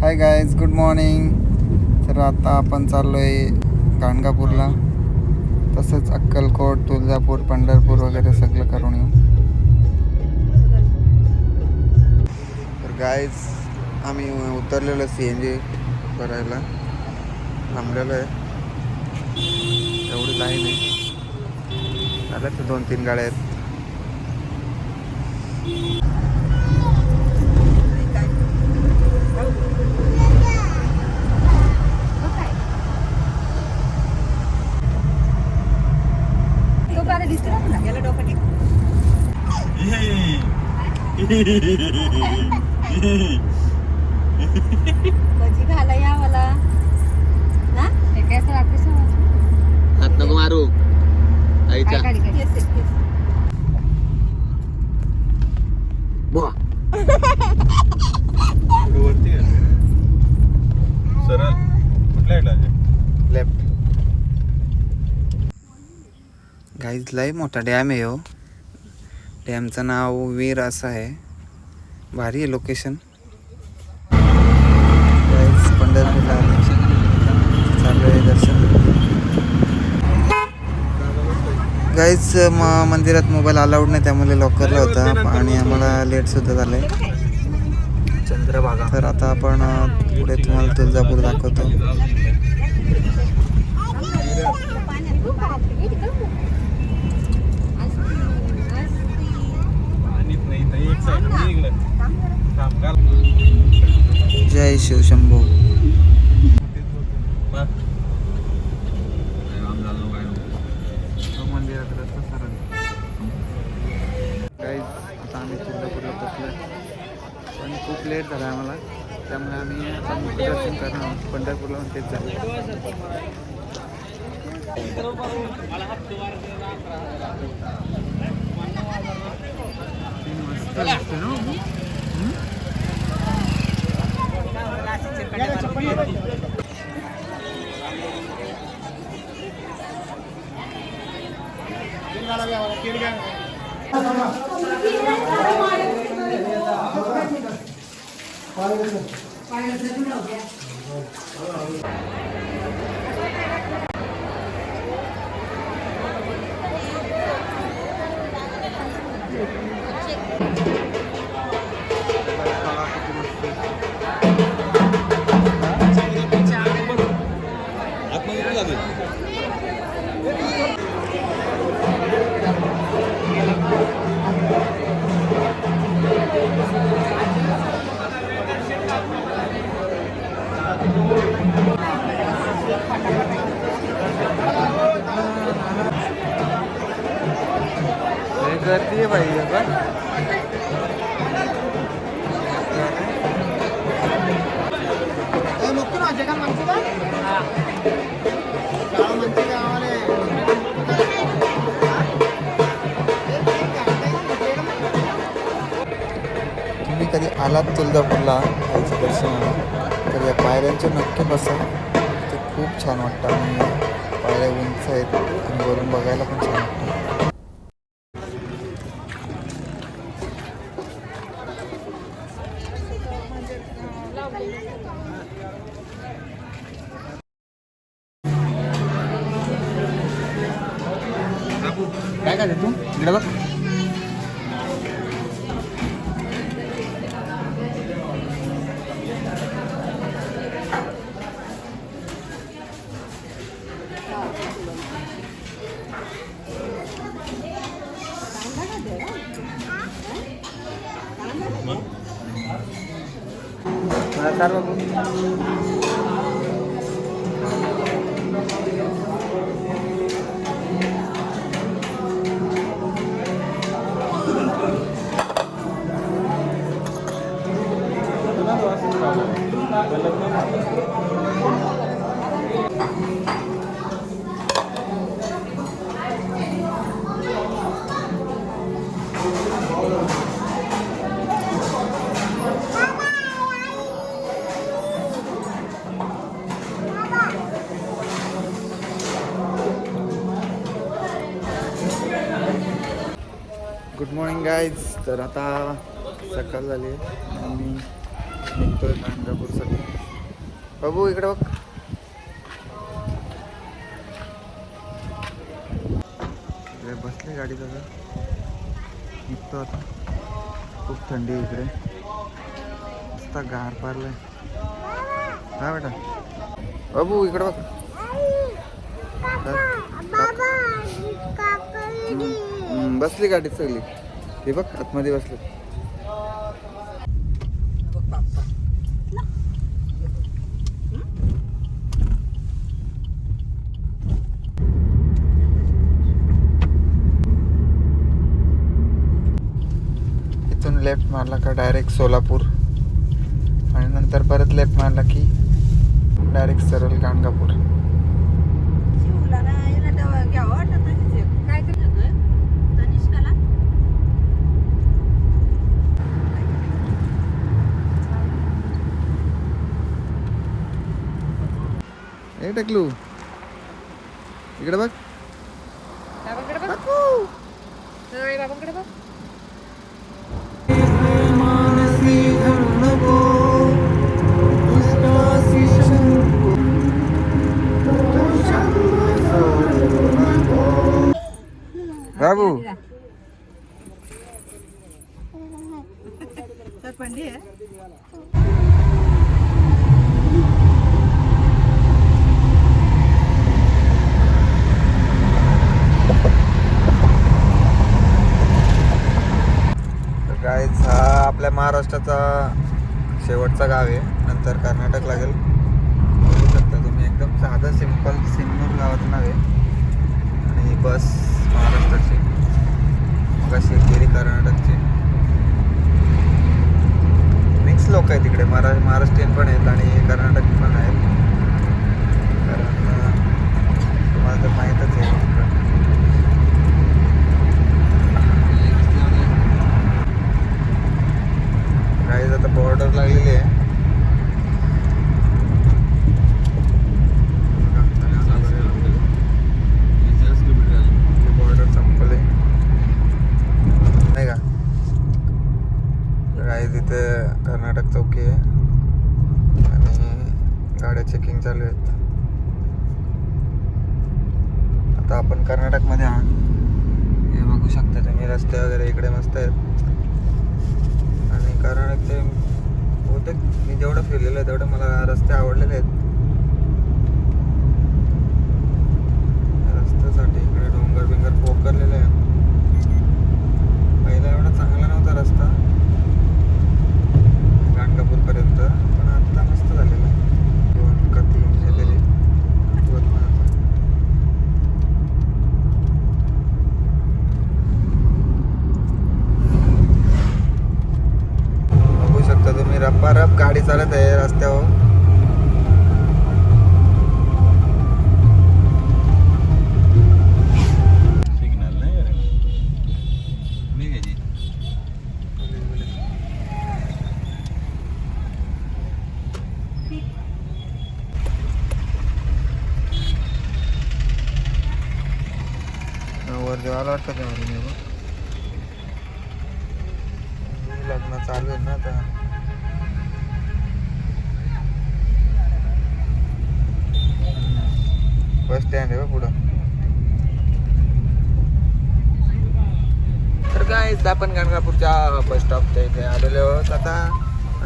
Hi guys, good morning. तर आता आपण चाललो आहे गाणगापूरला, तसंच अक्कलकोट, तुळजापूर, पंढरपूर वगैरे सगळं करून येऊ. तर गाईज आम्ही उतरलेलो CNG भरायला, थांबलेलो आहे. एवढी लाईन आहे, झालं तर 2-3 गाड्या आहेत. भजी घाला या मला ना हे काय असं रात्री समज हात नको मारू आईच्या. सरळ कुठल्या लेफ्ट. गाईज लय मोठा डॅम आहे हो. डॅमचं नाव वीर असं आहे. भारी आहे लोकेशन. गाईज पंढरपूरला चालू आहे दर्शन. गाईज मंदिरात मोबाईल अलाउड नाही, त्यामुळे लॉकरला होता आणि आम्हाला लेट सुद्धा झालं आहे. चंद्रभागा. तर आता आपण पुढे तुम्हाला तुळजापूर दाखवतो. जय शिवशंभो. मंदिरात रस्ता सरळ. गाईज आता आम्ही तुळजापूरला पोचलो, पण खूप लेट झाला आम्हाला, त्यामुळे आम्ही आता दर्शन करणार आहोत. पंढरपूरला पण तेच झालं. मस्त दिसतं ना. गर्दी आहे भाई आता. तुम्ही कधी आलात तुळजापूरला आईच्या दर्शनाला तर या पायऱ्यांचे नक्की बसा. ते खूप छान वाटतं आणि पायऱ्या उंच आहेत आणि वरून बघायला पण छान वाटतं. काय काय तू इकडे बघ. चार बघू. Good morning guys. तर आता सकाळ झाली आणि निघतोय गाणगापूरसाठी. बाबू इकडे बघ. इकडे बसली गाडी सगळं निघतो आता. खूप थंडी आहे इकडे, मस्त गार पारलंय. काय बेटा बाबू इकडे बघ. बसली गाडीत सगळी. हे बघ आतमध्ये बसले. इथून लेफ्ट मारला का डायरेक्ट सोलापूर आणि नंतर परत लेफ्ट मारला की डायरेक्ट सरळ गाणगापूर. काय करतोय तनिष्काला? हे टकलू इकडे बघ. बाबांकडे बघ. नाही, बाबांकडे बघ. बाबू पंडी आहे. गाईज हा आपल्या महाराष्ट्राचा शेवटचा गाव आहे, नंतर कर्नाटक लागेल. बघू शकता तुम्ही एकदम साधं सिंपल सिन्नूर गावाचं नाव आहे. आणि बस महाराष्ट्राची, मग अशी गेली कर्नाटकची. मिक्स लोक आहेत तिकडे, महाराष्ट्रीयन पण आहेत आणि कर्नाटक पण आहेत. कारण तुम्हाला तर माहीतच आहे गाईज आता बॉर्डर लागलेली आहे. बॉर्डर संपले नाही का. गाईज इथे कर्नाटक चौकी आहे आणि गाड्या चेकिंग चालू आहेत. आता आपण कर्नाटकमध्ये आहात. हे बघू शकता तुम्ही, रस्ते वगैरे इकडे मस्त आहेत. आणि कर्नाटकचे बहुतेक मी जेवढं फिरलेलं आहे तेवढं मला रस्ते आवडलेले आहेत. रस्त्यासाठी इकडे डोंगर बिंगर पोखरलेले आहेत. पहिला एवढा चांगला नव्हता रस्ता गाणगापूरपर्यंत, पण आता मस्त झालेला आहे. 2 का 3 हे तरी बघू शकता तुम्ही. रप्पारप गाडी चालत आहे रस्त्यावर. सिग्नल नाही अरे मी घ्यायची. वर जेवायला वाटतं ते मला. लग्न चालू आहे ना आता. बस स्टँड आहे बा पुढं. तर काय आपण गाणगापूरच्या बस स्टॉपच्या इथे आलेलो आहोत आता.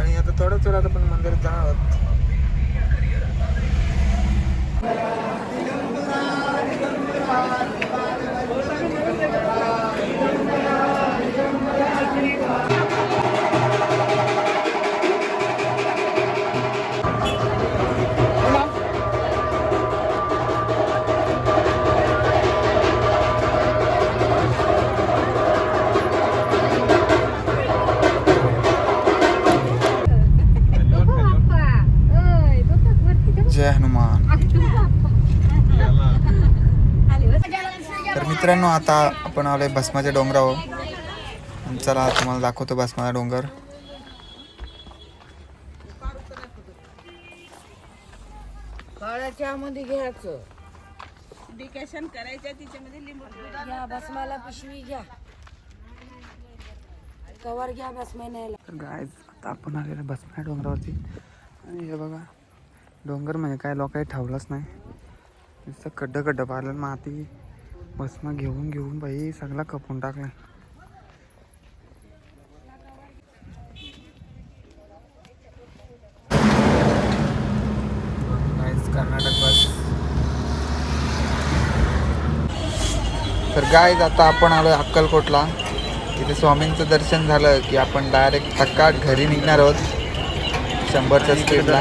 आणि आता थोड्याच वेळात आपण मंदिरात जाणार आहोत. जय हनुमान. तर मित्रांनो आता आपण आलोय भस्माच्या डोंगरावर. चला तुम्हाला दाखवतो भस्माचा डोंगर. काळ्या मध्ये घ्यायचं, डिकॅशन करायचं, तिच्यामध्ये लिंबू घ्या, भस्माला पिशवी घ्या, कवर घ्या भस्मा न्यायला. गाइस आता आपण आलेलो भस्म डोंगरावरती आणि हे बघा डोंगर म्हणजे काय लोकांनी ठेवलंच नाही नुसतं खड्डं पाहिलं माती भस्म घेऊन बाई सगळा कपून टाकला. कर्नाटक बस. तर गाईज आता आपण आलो अक्कलकोटला. तिथे स्वामींचं दर्शन झालं की आपण डायरेक्ट सकाळ घरी निघणार आहोत 100च्या स्पीडला.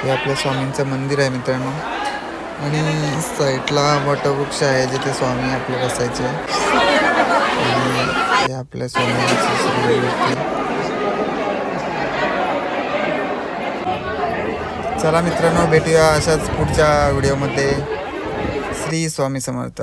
हे आपल्या स्वामींचं मंदिर आहे मित्रांनो आणि साईडला वटवृक्ष आहे जिथे स्वामी आपले बसायचे आणि हे आपल्या स्वामींची सगळी मूर्ती. चला मित्रांनो भेटूया अशाच पुढच्या व्हिडिओमध्ये. श्री स्वामी समर्थ.